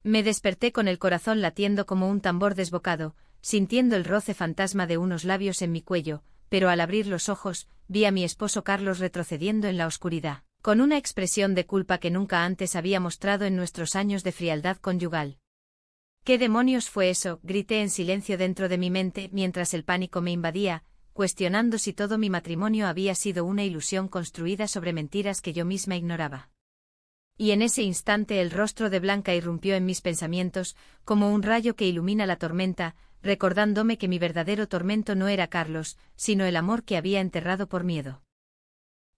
Me desperté con el corazón latiendo como un tambor desbocado, sintiendo el roce fantasma de unos labios en mi cuello, pero al abrir los ojos, vi a mi esposo Carlos retrocediendo en la oscuridad, con una expresión de culpa que nunca antes había mostrado en nuestros años de frialdad conyugal. ¿Qué demonios fue eso?, grité en silencio dentro de mi mente mientras el pánico me invadía, cuestionando si todo mi matrimonio había sido una ilusión construida sobre mentiras que yo misma ignoraba. Y en ese instante el rostro de Blanca irrumpió en mis pensamientos, como un rayo que ilumina la tormenta, recordándome que mi verdadero tormento no era Carlos, sino el amor que había enterrado por miedo.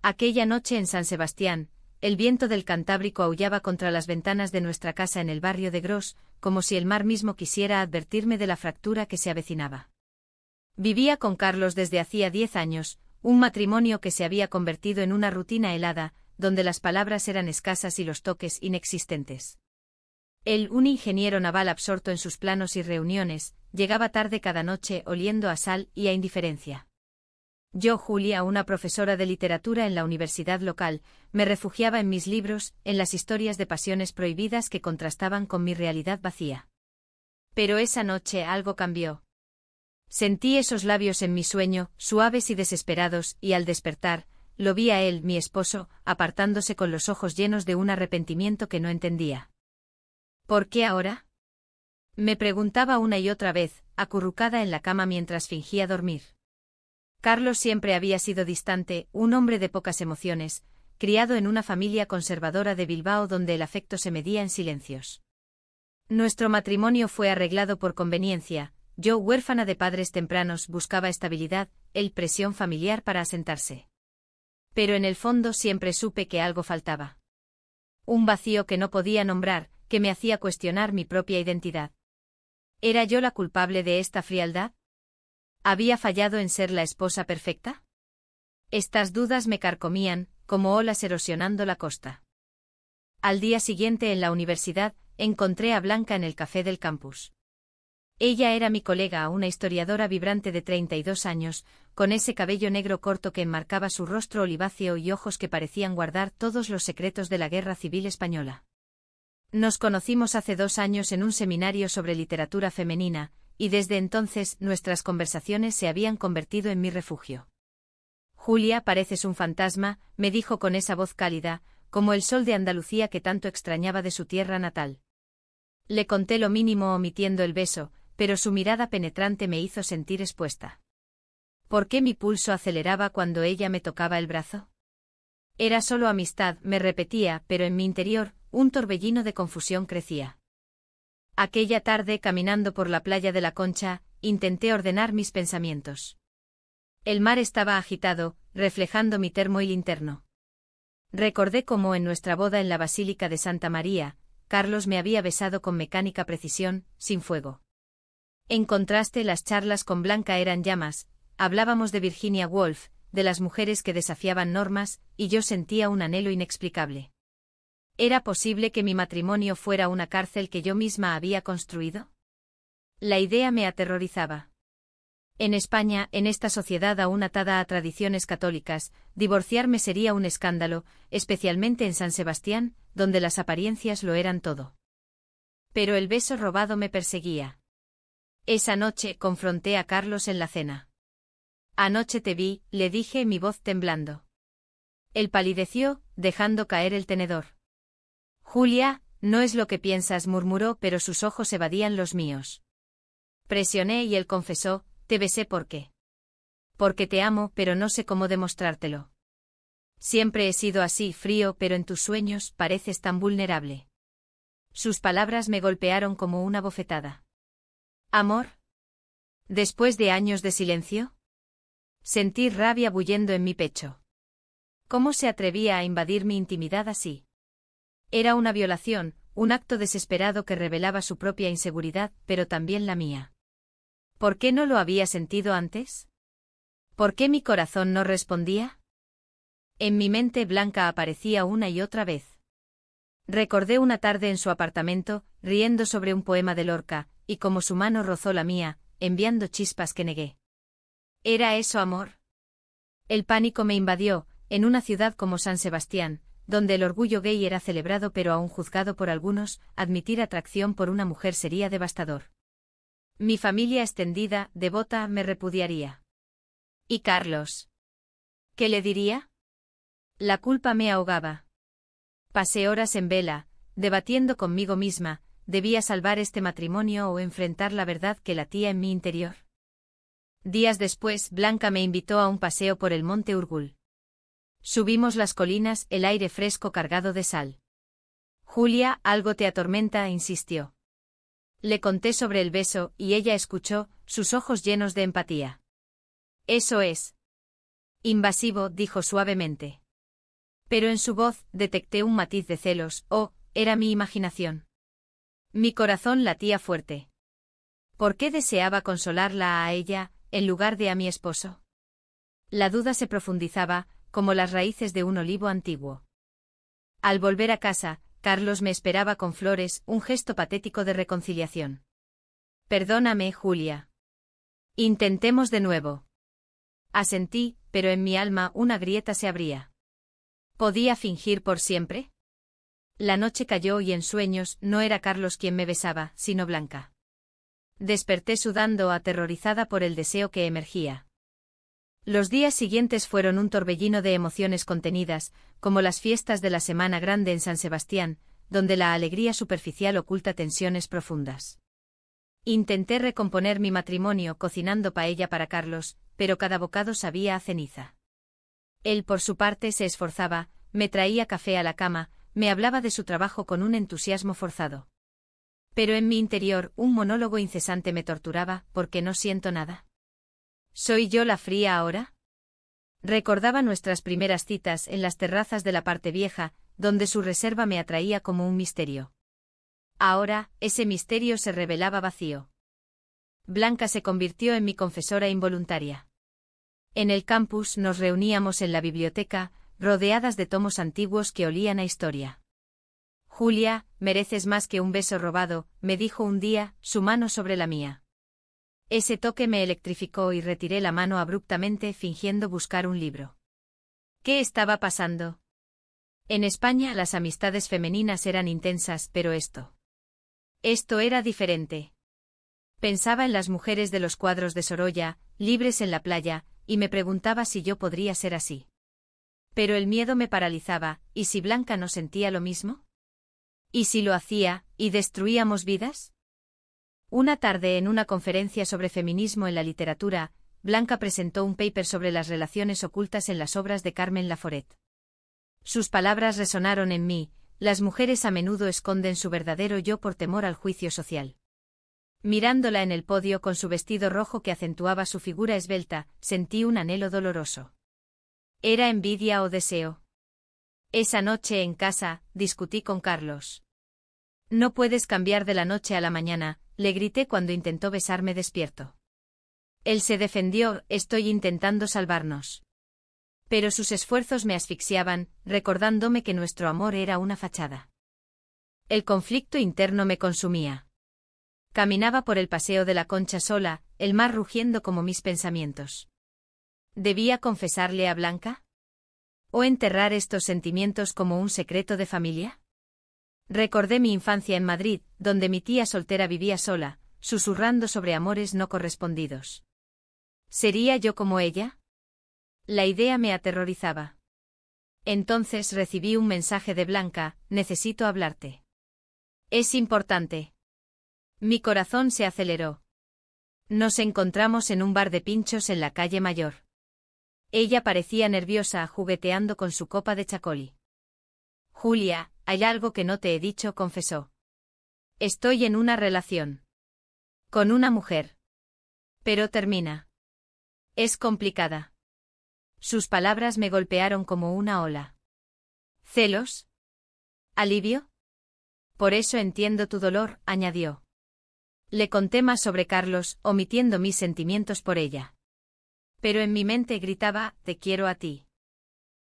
Aquella noche en San Sebastián, el viento del Cantábrico aullaba contra las ventanas de nuestra casa en el barrio de Gros, como si el mar mismo quisiera advertirme de la fractura que se avecinaba. Vivía con Carlos desde hacía 10 años, un matrimonio que se había convertido en una rutina helada, donde las palabras eran escasas y los toques inexistentes. Él, un ingeniero naval absorto en sus planos y reuniones, llegaba tarde cada noche oliendo a sal y a indiferencia. Yo, Julia, una profesora de literatura en la universidad local, me refugiaba en mis libros, en las historias de pasiones prohibidas que contrastaban con mi realidad vacía. Pero esa noche algo cambió. Sentí esos labios en mi sueño, suaves y desesperados, y al despertar, lo vi a él, mi esposo, apartándose con los ojos llenos de un arrepentimiento que no entendía. ¿Por qué ahora?, me preguntaba una y otra vez, acurrucada en la cama mientras fingía dormir. Carlos siempre había sido distante, un hombre de pocas emociones, criado en una familia conservadora de Bilbao donde el afecto se medía en silencios. Nuestro matrimonio fue arreglado por conveniencia. Yo, huérfana de padres tempranos, buscaba estabilidad, él presión familiar para asentarse. Pero en el fondo siempre supe que algo faltaba. Un vacío que no podía nombrar, que me hacía cuestionar mi propia identidad. ¿Era yo la culpable de esta frialdad? ¿Había fallado en ser la esposa perfecta? Estas dudas me carcomían, como olas erosionando la costa. Al día siguiente en la universidad, encontré a Blanca en el café del campus. Ella era mi colega, una historiadora vibrante de 32 años, con ese cabello negro corto que enmarcaba su rostro oliváceo y ojos que parecían guardar todos los secretos de la Guerra Civil Española. Nos conocimos hace 2 años en un seminario sobre literatura femenina, y desde entonces nuestras conversaciones se habían convertido en mi refugio. Julia, pareces un fantasma, me dijo con esa voz cálida, como el sol de Andalucía que tanto extrañaba de su tierra natal. Le conté lo mínimo omitiendo el beso, pero su mirada penetrante me hizo sentir expuesta. ¿Por qué mi pulso aceleraba cuando ella me tocaba el brazo? Era solo amistad, me repetía, pero en mi interior, un torbellino de confusión crecía. Aquella tarde, caminando por la playa de la Concha, intenté ordenar mis pensamientos. El mar estaba agitado, reflejando mi termo interno. Recordé cómo en nuestra boda en la Basílica de Santa María, Carlos me había besado con mecánica precisión, sin fuego. En contraste, las charlas con Blanca eran llamas, hablábamos de Virginia Woolf, de las mujeres que desafiaban normas, y yo sentía un anhelo inexplicable. ¿Era posible que mi matrimonio fuera una cárcel que yo misma había construido? La idea me aterrorizaba. En España, en esta sociedad aún atada a tradiciones católicas, divorciarme sería un escándalo, especialmente en San Sebastián, donde las apariencias lo eran todo. Pero el beso robado me perseguía. Esa noche confronté a Carlos en la cena. Anoche te vi, le dije, mi voz temblando. Él palideció, dejando caer el tenedor. Julia, no es lo que piensas, murmuró, pero sus ojos evadían los míos. Presioné y él confesó, te besé porque te amo, pero no sé cómo demostrártelo. Siempre he sido así, frío, pero en tus sueños pareces tan vulnerable. Sus palabras me golpearon como una bofetada. ¿Amor? ¿Después de años de silencio? Sentí rabia bullendo en mi pecho. ¿Cómo se atrevía a invadir mi intimidad así? Era una violación, un acto desesperado que revelaba su propia inseguridad, pero también la mía. ¿Por qué no lo había sentido antes? ¿Por qué mi corazón no respondía? En mi mente Blanca aparecía una y otra vez. Recordé una tarde en su apartamento, riendo sobre un poema de Lorca, y como su mano rozó la mía, enviando chispas que negué. ¿Era eso amor? El pánico me invadió, en una ciudad como San Sebastián, donde el orgullo gay era celebrado pero aún juzgado por algunos, admitir atracción por una mujer sería devastador. Mi familia extendida, devota, me repudiaría. ¿Y Carlos? ¿Qué le diría? La culpa me ahogaba. Pasé horas en vela, debatiendo conmigo misma, ¿debía salvar este matrimonio o enfrentar la verdad que latía en mi interior? Días después, Blanca me invitó a un paseo por el monte Urgul. Subimos las colinas, el aire fresco cargado de sal. Julia, algo te atormenta, insistió. Le conté sobre el beso, y ella escuchó, sus ojos llenos de empatía. Eso es invasivo, dijo suavemente. Pero en su voz detecté un matiz de celos, era mi imaginación. Mi corazón latía fuerte. ¿Por qué deseaba consolarla a ella, en lugar de a mi esposo? La duda se profundizaba, como las raíces de un olivo antiguo. Al volver a casa, Carlos me esperaba con flores, un gesto patético de reconciliación. Perdóname, Julia. Intentemos de nuevo. Asentí, pero en mi alma una grieta se abría. ¿Podía fingir por siempre? La noche cayó y en sueños no era Carlos quien me besaba, sino Blanca. Desperté sudando, aterrorizada por el deseo que emergía. Los días siguientes fueron un torbellino de emociones contenidas, como las fiestas de la Semana Grande en San Sebastián, donde la alegría superficial oculta tensiones profundas. Intenté recomponer mi matrimonio cocinando paella para Carlos, pero cada bocado sabía a ceniza. Él por su parte se esforzaba, me traía café a la cama, me hablaba de su trabajo con un entusiasmo forzado. Pero en mi interior un monólogo incesante me torturaba, porque no siento nada. ¿Soy yo la fría ahora? Recordaba nuestras primeras citas en las terrazas de la parte vieja, donde su reserva me atraía como un misterio. Ahora, ese misterio se revelaba vacío. Blanca se convirtió en mi confesora involuntaria. En el campus nos reuníamos en la biblioteca, rodeadas de tomos antiguos que olían a historia. Julia, mereces más que un beso robado, me dijo un día, su mano sobre la mía. Ese toque me electrificó y retiré la mano abruptamente fingiendo buscar un libro. ¿Qué estaba pasando? En España las amistades femeninas eran intensas, pero esto era diferente. Pensaba en las mujeres de los cuadros de Sorolla, libres en la playa, y me preguntaba si yo podría ser así. Pero el miedo me paralizaba, ¿y si Blanca no sentía lo mismo? ¿Y si lo hacía, y destruíamos vidas? Una tarde en una conferencia sobre feminismo en la literatura, Blanca presentó un paper sobre las relaciones ocultas en las obras de Carmen Laforet. Sus palabras resonaron en mí, las mujeres a menudo esconden su verdadero yo por temor al juicio social. Mirándola en el podio con su vestido rojo que acentuaba su figura esbelta, sentí un anhelo doloroso. ¿Era envidia o deseo? Esa noche en casa, discutí con Carlos. No puedes cambiar de la noche a la mañana, le grité cuando intentó besarme despierto. Él se defendió, estoy intentando salvarnos. Pero sus esfuerzos me asfixiaban, recordándome que nuestro amor era una fachada. El conflicto interno me consumía. Caminaba por el paseo de la Concha sola, el mar rugiendo como mis pensamientos. ¿Debía confesarle a Blanca? ¿O enterrar estos sentimientos como un secreto de familia? Recordé mi infancia en Madrid, donde mi tía soltera vivía sola, susurrando sobre amores no correspondidos. ¿Sería yo como ella? La idea me aterrorizaba. Entonces recibí un mensaje de Blanca, necesito hablarte. Es importante. Mi corazón se aceleró. Nos encontramos en un bar de pinchos en la calle Mayor. Ella parecía nerviosa, jugueteando con su copa de chacolí. Julia, hay algo que no te he dicho, confesó. Estoy en una relación. Con una mujer. Pero termina. Es complicada. Sus palabras me golpearon como una ola. ¿Celos? ¿Alivio? Por eso entiendo tu dolor, añadió. Le conté más sobre Carlos, omitiendo mis sentimientos por ella. Pero en mi mente gritaba, te quiero a ti.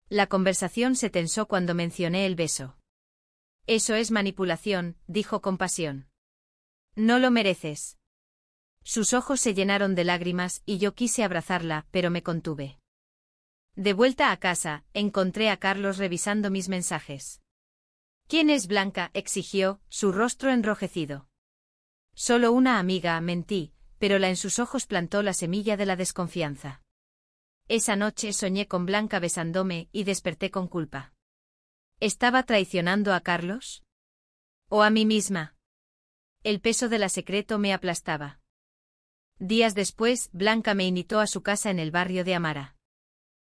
La conversación se tensó cuando mencioné el beso. Eso es manipulación, dijo con pasión. No lo mereces. Sus ojos se llenaron de lágrimas y yo quise abrazarla, pero me contuve. De vuelta a casa, encontré a Carlos revisando mis mensajes. ¿Quién es Blanca?, exigió, su rostro enrojecido. Solo una amiga, mentí, pero la en sus ojos plantó la semilla de la desconfianza. Esa noche soñé con Blanca besándome y desperté con culpa. ¿Estaba traicionando a Carlos? ¿O a mí misma? El peso de la secreto me aplastaba. Días después, Blanca me invitó a su casa en el barrio de Amara.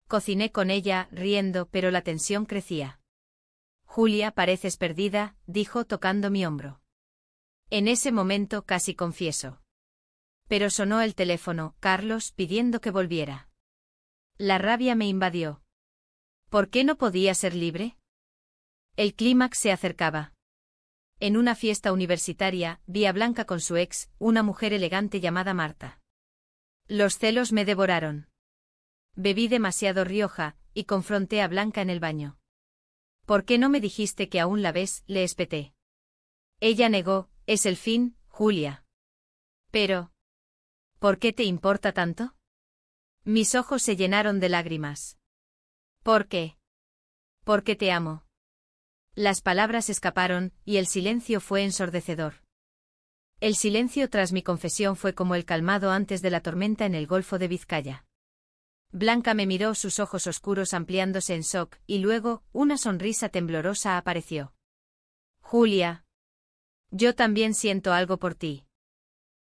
Cociné con ella, riendo, pero la tensión crecía. Julia, pareces perdida, dijo tocando mi hombro. En ese momento casi confieso. Pero sonó el teléfono, Carlos pidiendo que volviera. La rabia me invadió. ¿Por qué no podía ser libre? El clímax se acercaba. En una fiesta universitaria, vi a Blanca con su ex, una mujer elegante llamada Marta. Los celos me devoraron. Bebí demasiado Rioja, y confronté a Blanca en el baño. ¿Por qué no me dijiste que aún la ves?, le espeté. Ella negó, es el fin, Julia. Pero, ¿por qué te importa tanto? Mis ojos se llenaron de lágrimas. ¿Por qué? Porque te amo. Las palabras escaparon, y el silencio fue ensordecedor. El silencio tras mi confesión fue como el calmado antes de la tormenta en el Golfo de Vizcaya. Blanca me miró, sus ojos oscuros ampliándose en shock, y luego, una sonrisa temblorosa apareció. Julia. Yo también siento algo por ti.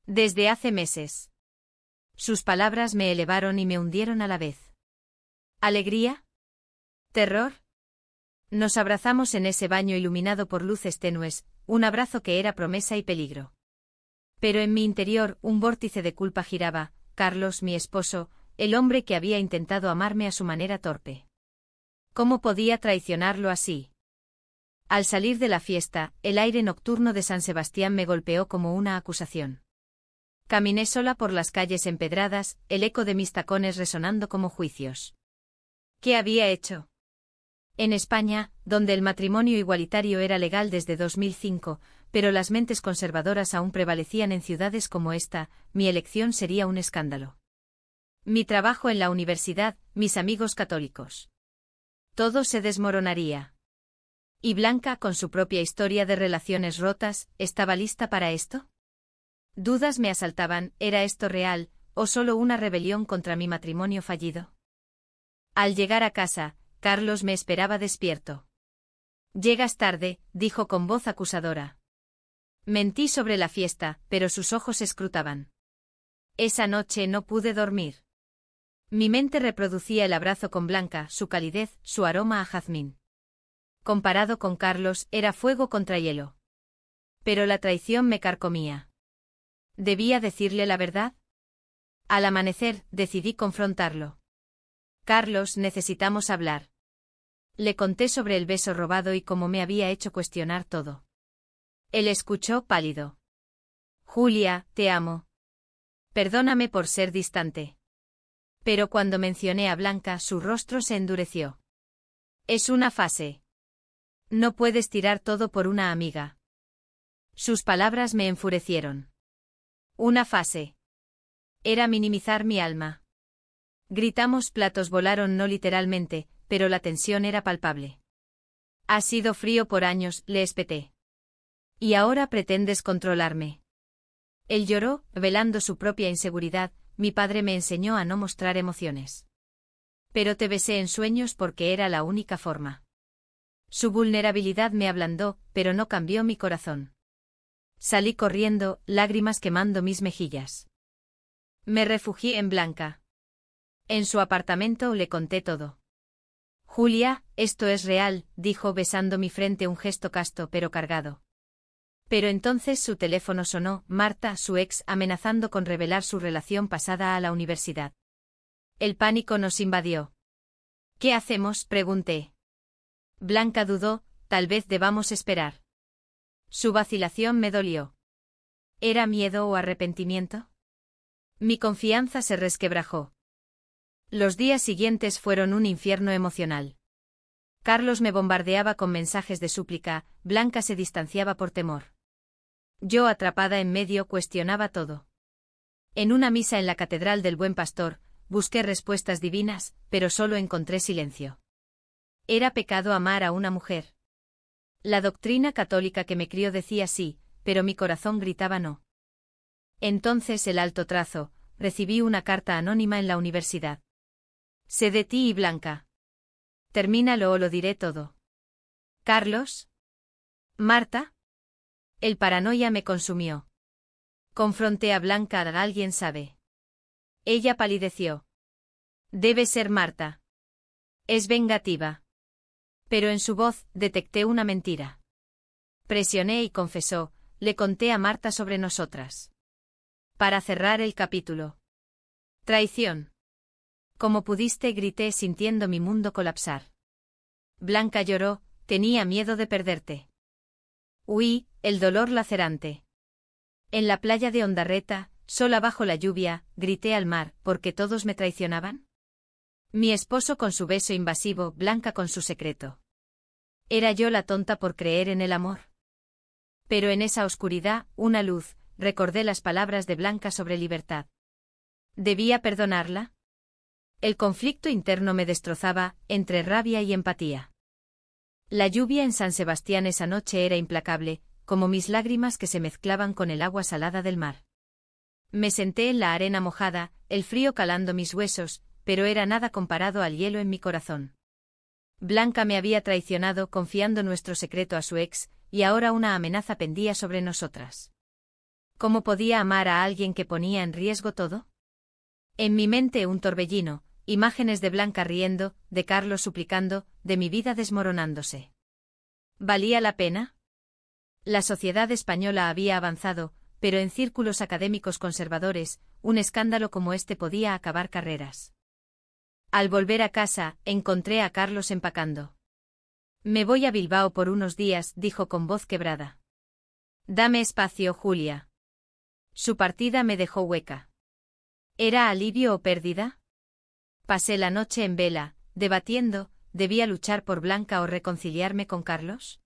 Desde hace meses. Sus palabras me elevaron y me hundieron a la vez. ¿Alegría? ¿Terror? Nos abrazamos en ese baño iluminado por luces tenues, un abrazo que era promesa y peligro. Pero en mi interior un vórtice de culpa giraba, Carlos, mi esposo, el hombre que había intentado amarme a su manera torpe. ¿Cómo podía traicionarlo así? Al salir de la fiesta, el aire nocturno de San Sebastián me golpeó como una acusación. Caminé sola por las calles empedradas, el eco de mis tacones resonando como juicios. ¿Qué había hecho? En España, donde el matrimonio igualitario era legal desde 2005, pero las mentes conservadoras aún prevalecían en ciudades como esta, mi elección sería un escándalo. Mi trabajo en la universidad, mis amigos católicos. Todo se desmoronaría. ¿Y Blanca, con su propia historia de relaciones rotas, estaba lista para esto? Dudas me asaltaban, ¿era esto real, o solo una rebelión contra mi matrimonio fallido? Al llegar a casa, Carlos me esperaba despierto. Llegas tarde, dijo con voz acusadora. Mentí sobre la fiesta, pero sus ojos escrutaban. Esa noche no pude dormir. Mi mente reproducía el abrazo con Blanca, su calidez, su aroma a jazmín. Comparado con Carlos, era fuego contra hielo. Pero la traición me carcomía. ¿Debía decirle la verdad? Al amanecer, decidí confrontarlo. Carlos, necesitamos hablar. Le conté sobre el beso robado y cómo me había hecho cuestionar todo. Él escuchó pálido. Julia, te amo. Perdóname por ser distante. Pero cuando mencioné a Blanca, su rostro se endureció. Es una fase. No puedes tirar todo por una amiga. Sus palabras me enfurecieron. Una fase. Era minimizar mi alma. Gritamos, platos volaron, no literalmente, pero la tensión era palpable. Has sido frío por años, le espeté. Y ahora pretendes controlarme. Él lloró, velando su propia inseguridad. Mi padre me enseñó a no mostrar emociones. Pero te besé en sueños porque era la única forma. Su vulnerabilidad me ablandó, pero no cambió mi corazón. Salí corriendo, lágrimas quemando mis mejillas. Me refugié en Blanca. En su apartamento le conté todo. Julia, esto es real, dijo besando mi frente, un gesto casto pero cargado. Pero entonces su teléfono sonó, Marta, su ex, amenazando con revelar su relación pasada a la universidad. El pánico nos invadió. ¿Qué hacemos?, pregunté. Blanca dudó, tal vez debamos esperar. Su vacilación me dolió. ¿Era miedo o arrepentimiento? Mi confianza se resquebrajó. Los días siguientes fueron un infierno emocional. Carlos me bombardeaba con mensajes de súplica, Blanca se distanciaba por temor. Yo, atrapada en medio, cuestionaba todo. En una misa en la Catedral del Buen Pastor, busqué respuestas divinas, pero solo encontré silencio. ¿Era pecado amar a una mujer? La doctrina católica que me crió decía sí, pero mi corazón gritaba no. Entonces el alto trazo, recibí una carta anónima en la universidad. Sé de ti y Blanca. Termínalo o lo diré todo. ¿Carlos? ¿Marta? El paranoia me consumió. Confronté a Blanca. ¿Alguien sabe? Ella palideció. Debe ser Marta. Es vengativa. Pero en su voz detecté una mentira. Presioné y confesó, le conté a Marta sobre nosotras. Para cerrar el capítulo. Traición. Como pudiste, grité sintiendo mi mundo colapsar. Blanca lloró, tenía miedo de perderte. Huí, el dolor lacerante. En la playa de Ondarreta, sola bajo la lluvia, grité al mar, ¿porque todos me traicionaban? Mi esposo con su beso invasivo, Blanca con su secreto. ¿Era yo la tonta por creer en el amor? Pero en esa oscuridad, una luz, recordé las palabras de Blanca sobre libertad. ¿Debía perdonarla? El conflicto interno me destrozaba, entre rabia y empatía. La lluvia en San Sebastián esa noche era implacable, como mis lágrimas que se mezclaban con el agua salada del mar. Me senté en la arena mojada, el frío calando mis huesos, pero era nada comparado al hielo en mi corazón. Blanca me había traicionado confiando nuestro secreto a su ex, y ahora una amenaza pendía sobre nosotras. ¿Cómo podía amar a alguien que ponía en riesgo todo? En mi mente un torbellino, imágenes de Blanca riendo, de Carlos suplicando, de mi vida desmoronándose. ¿Valía la pena? La sociedad española había avanzado, pero en círculos académicos conservadores, un escándalo como este podía acabar carreras. Al volver a casa, encontré a Carlos empacando. Me voy a Bilbao por unos días, dijo con voz quebrada. Dame espacio, Julia. Su partida me dejó hueca. ¿Era alivio o pérdida? Pasé la noche en vela, debatiendo, ¿debía luchar por Blanca o reconciliarme con Carlos?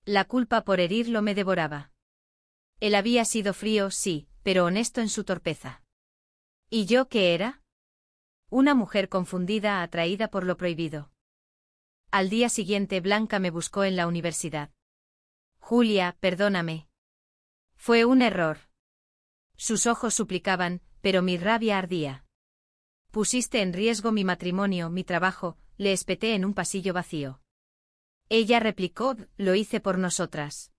La culpa por herirlo me devoraba. Él había sido frío, sí, pero honesto en su torpeza. ¿Y yo qué era? Una mujer confundida, atraída por lo prohibido. Al día siguiente Blanca me buscó en la universidad. Julia, perdóname. Fue un error. Sus ojos suplicaban, pero mi rabia ardía. Pusiste en riesgo mi matrimonio, mi trabajo, le espeté en un pasillo vacío. Ella replicó, lo hice por nosotras.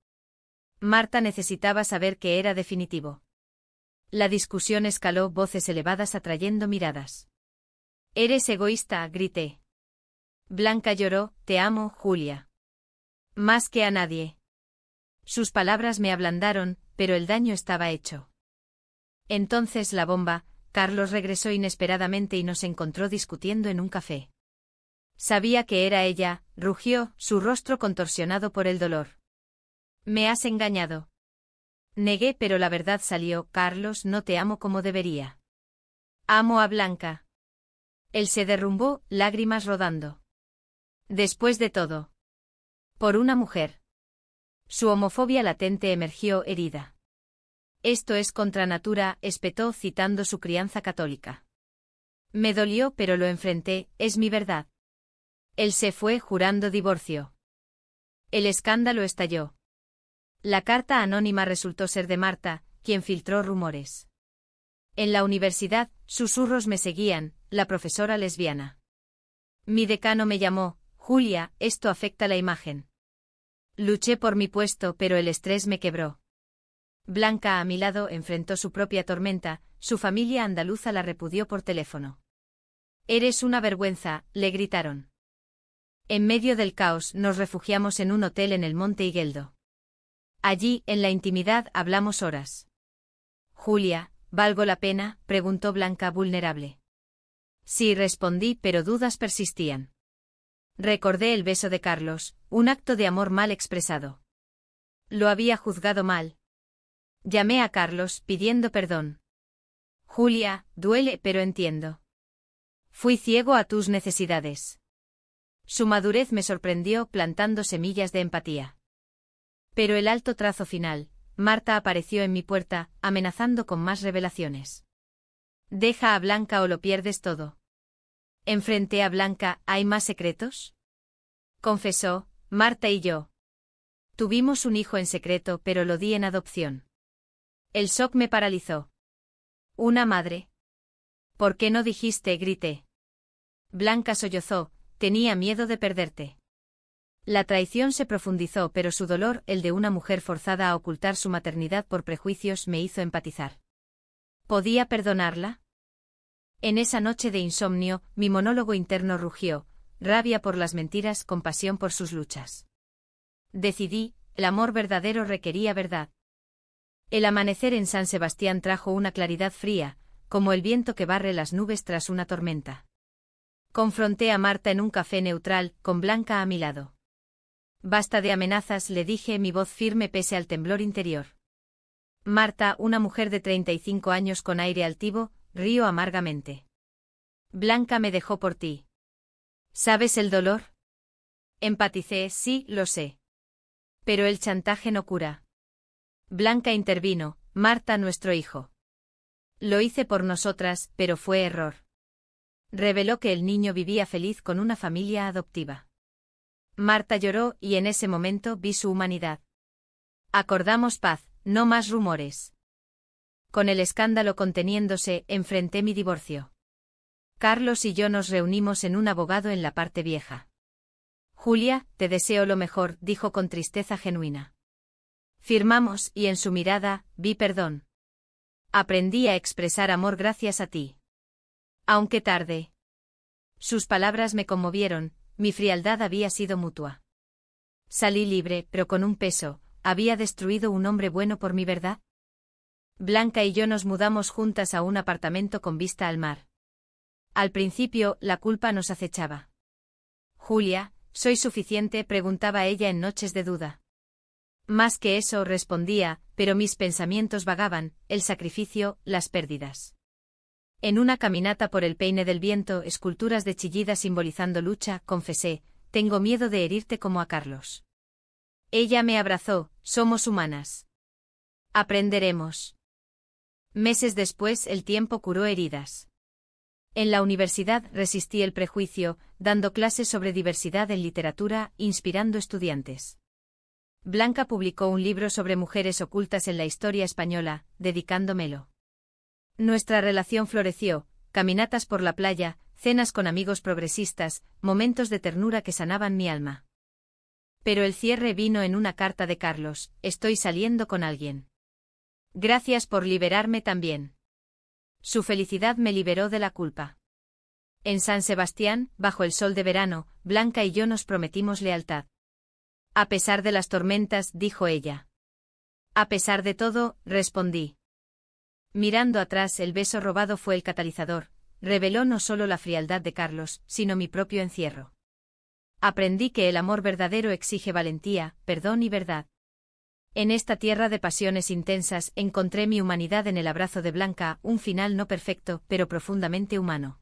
Marta necesitaba saber que era definitivo. La discusión escaló, voces elevadas atrayendo miradas. Eres egoísta, grité. Blanca lloró, te amo, Julia. Más que a nadie. Sus palabras me ablandaron, pero el daño estaba hecho. Entonces la bomba, Carlos regresó inesperadamente y nos encontró discutiendo en un café. Sabía que era ella, rugió, su rostro contorsionado por el dolor. Me has engañado. Negué, pero la verdad salió, Carlos, no te amo como debería. Amo a Blanca. Él se derrumbó, lágrimas rodando. Después de todo. Por una mujer. Su homofobia latente emergió herida. Esto es contra natura, espetó citando su crianza católica. Me dolió, pero lo enfrenté, es mi verdad. Él se fue jurando divorcio. El escándalo estalló. La carta anónima resultó ser de Marta, quien filtró rumores. En la universidad, susurros me seguían, la profesora lesbiana. Mi decano me llamó, Julia, esto afecta la imagen. Luché por mi puesto, pero el estrés me quebró. Blanca a mi lado enfrentó su propia tormenta, su familia andaluza la repudió por teléfono. Eres una vergüenza, le gritaron. En medio del caos nos refugiamos en un hotel en el Monte Igueldo. Allí, en la intimidad, hablamos horas. Julia, ¿valgo la pena?, preguntó Blanca vulnerable. Sí, respondí, pero dudas persistían. Recordé el beso de Carlos, un acto de amor mal expresado. Lo había juzgado mal. Llamé a Carlos, pidiendo perdón. Julia, duele, pero entiendo. Fui ciego a tus necesidades. Su madurez me sorprendió, plantando semillas de empatía. Pero el alto trazo final, Marta apareció en mi puerta, amenazando con más revelaciones. Deja a Blanca o lo pierdes todo. Enfrenté a Blanca, ¿hay más secretos? Confesó, Marta y yo. Tuvimos un hijo en secreto, pero lo di en adopción. El shock me paralizó. ¿Una madre? ¿Por qué no dijiste? Grité. Blanca sollozó, tenía miedo de perderte. La traición se profundizó, pero su dolor, el de una mujer forzada a ocultar su maternidad por prejuicios, me hizo empatizar. ¿Podía perdonarla? En esa noche de insomnio, mi monólogo interno rugió, rabia por las mentiras, compasión por sus luchas. Decidí, el amor verdadero requería verdad. El amanecer en San Sebastián trajo una claridad fría, como el viento que barre las nubes tras una tormenta. Confronté a Marta en un café neutral, con Blanca a mi lado. Basta de amenazas, le dije, mi voz firme pese al temblor interior. Marta, una mujer de 35 años con aire altivo, rió amargamente. Blanca me dejó por ti. ¿Sabes el dolor? Empaticé, sí, lo sé. Pero el chantaje no cura. Blanca intervino, Marta, nuestro hijo. Lo hice por nosotras, pero fue error. Reveló que el niño vivía feliz con una familia adoptiva. Marta lloró y en ese momento vi su humanidad. Acordamos paz, no más rumores. Con el escándalo conteniéndose, enfrenté mi divorcio. Carlos y yo nos reunimos en un abogado en la parte vieja. Julia, te deseo lo mejor, dijo con tristeza genuina. Firmamos y en su mirada vi perdón. Aprendí a expresar amor gracias a ti. Aunque tarde. Sus palabras me conmovieron, mi frialdad había sido mutua. Salí libre, pero con un peso, ¿había destruido un hombre bueno por mi verdad? Blanca y yo nos mudamos juntas a un apartamento con vista al mar. Al principio, la culpa nos acechaba. Julia, ¿soy suficiente?, preguntaba ella en noches de duda. Más que eso, respondía, pero mis pensamientos vagaban, el sacrificio, las pérdidas. En una caminata por el peine del viento, esculturas de Chillida simbolizando lucha, confesé, tengo miedo de herirte como a Carlos. Ella me abrazó, somos humanas. Aprenderemos. Meses después, el tiempo curó heridas. En la universidad resistí el prejuicio, dando clases sobre diversidad en literatura, inspirando estudiantes. Blanca publicó un libro sobre mujeres ocultas en la historia española, dedicándomelo. Nuestra relación floreció, caminatas por la playa, cenas con amigos progresistas, momentos de ternura que sanaban mi alma. Pero el cierre vino en una carta de Carlos, estoy saliendo con alguien. Gracias por liberarme también. Su felicidad me liberó de la culpa. En San Sebastián, bajo el sol de verano, Blanca y yo nos prometimos lealtad. A pesar de las tormentas, dijo ella. A pesar de todo, respondí. Mirando atrás, el beso robado fue el catalizador, reveló no solo la frialdad de Carlos, sino mi propio encierro. Aprendí que el amor verdadero exige valentía, perdón y verdad. En esta tierra de pasiones intensas encontré mi humanidad en el abrazo de Blanca, un final no perfecto, pero profundamente humano.